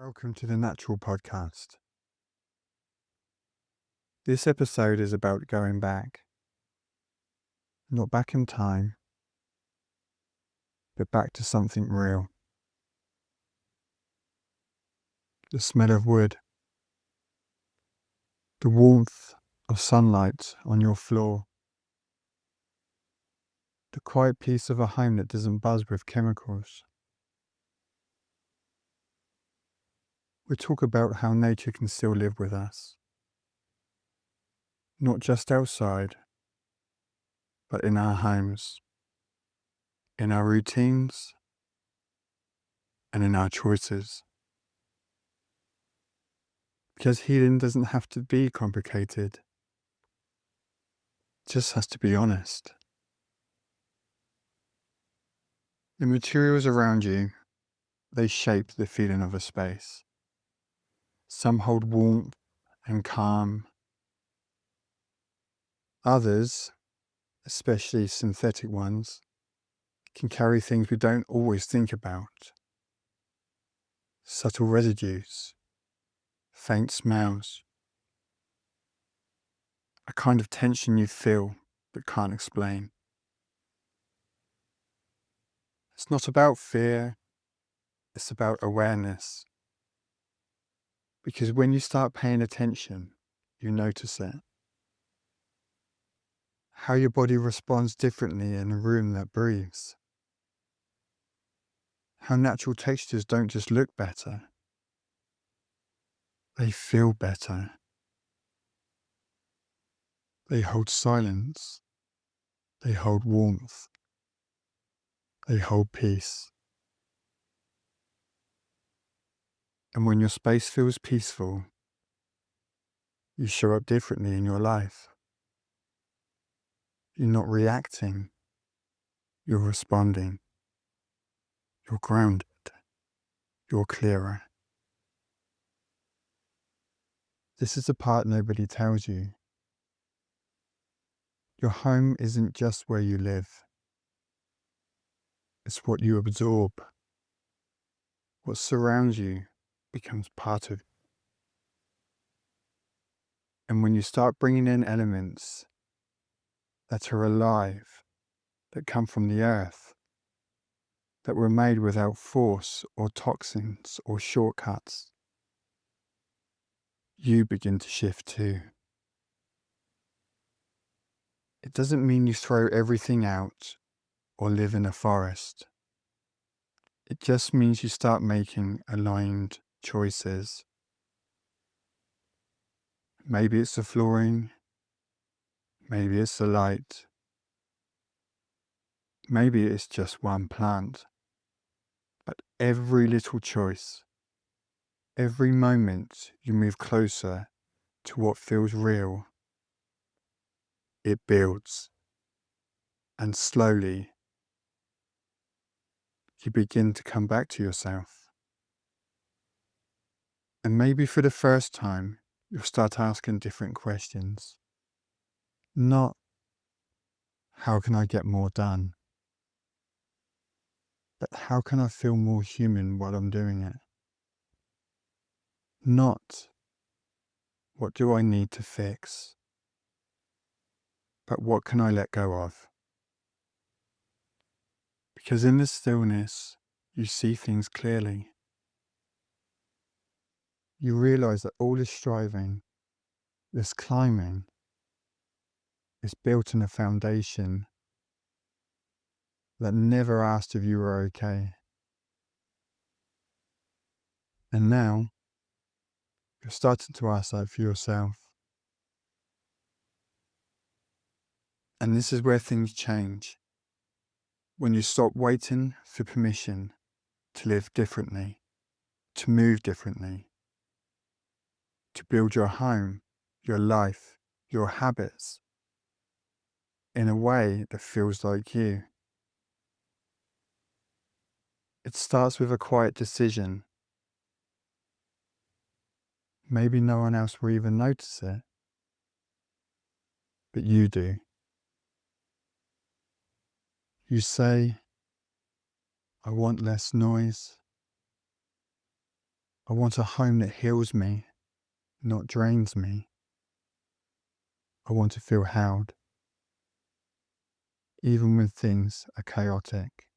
Welcome to the Natural Podcast. This episode is about going back. Not back in time, but back to something real. The smell of wood. The warmth of sunlight on your floor. The quiet peace of a home that doesn't buzz with chemicals. We talk about how nature can still live with us. Not just outside, but in our homes, in our routines, and in our choices. Because healing doesn't have to be complicated. It just has to be honest. The materials around you, they shape the feeling of a space. Some hold warmth and calm. Others, especially synthetic ones, can carry things we don't always think about. Subtle residues, faint smells, a kind of tension you feel but can't explain. It's not about fear, it's about awareness. Because when you start paying attention, you notice it. How your body responds differently in a room that breathes. How natural textures don't just look better, they feel better. They hold silence, they hold warmth, they hold peace. And when your space feels peaceful, you show up differently in your life. You're not reacting, you're responding. You're grounded, you're clearer. This is the part nobody tells you. Your home isn't just where you live. It's what you absorb. What surrounds you becomes part of you. And when you start bringing in elements that are alive, that come from the earth, that were made without force or toxins or shortcuts, you begin to shift too. It doesn't mean you throw everything out or live in a forest. It just means you start making aligned choices. Maybe it's the flooring, maybe it's the light, maybe it's just one plant. But every little choice, every moment you move closer to what feels real, it builds. And slowly, you begin to come back to yourself. And maybe for the first time, you'll start asking different questions. Not, how can I get more done? But how can I feel more human while I'm doing it? Not, what do I need to fix? But what can I let go of? Because in the stillness, you see things clearly. You realize that all this striving, this climbing, is built on a foundation that never asked if you were okay. And now, you're starting to ask that for yourself. And this is where things change. When you stop waiting for permission to live differently, to move differently, to build your home, your life, your habits in a way that feels like you. It starts with a quiet decision. Maybe no one else will even notice it, but you do. You say, I want less noise. I want a home that heals me, not drains me. I want to feel held, even when things are chaotic.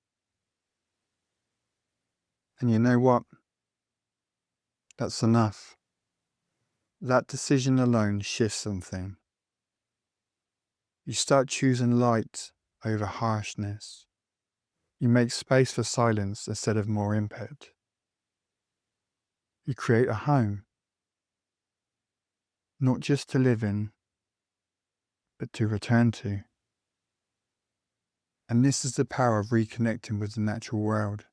And you know what? That's enough. That decision alone shifts something. You start choosing light over harshness. You make space for silence instead of more input. You create a home, not just to live in, but to return to. And this is the power of reconnecting with the natural world.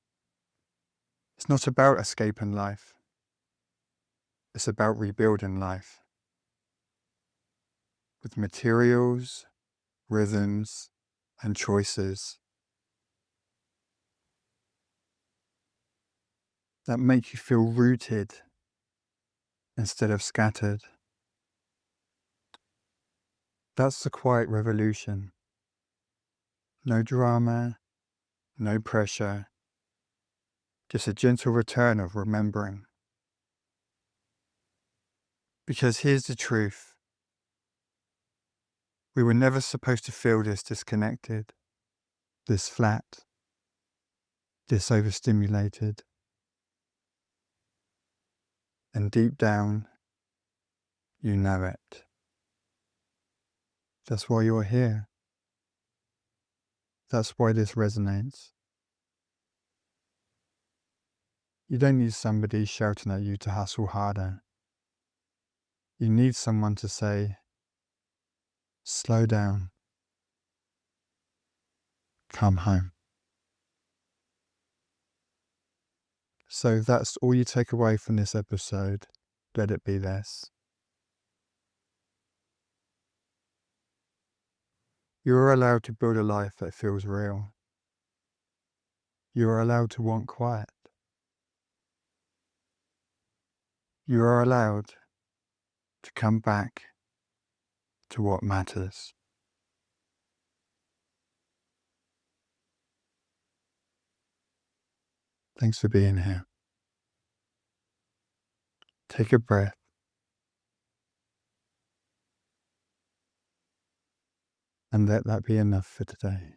It's not about escaping life. It's about rebuilding life. With materials, rhythms, and choices that make you feel rooted instead of scattered. That's the quiet revolution. No drama, no pressure, just a gentle return of remembering. Because here's the truth. We were never supposed to feel this disconnected, this flat, this overstimulated. And deep down, you know it. That's why you're here. That's why this resonates. You don't need somebody shouting at you to hustle harder. You need someone to say, slow down, come home. So if that's all you take away from this episode, let it be this. You are allowed to build a life that feels real. You are allowed to want quiet. You are allowed to come back to what matters. Thanks for being here. Take a breath and let that be enough for today.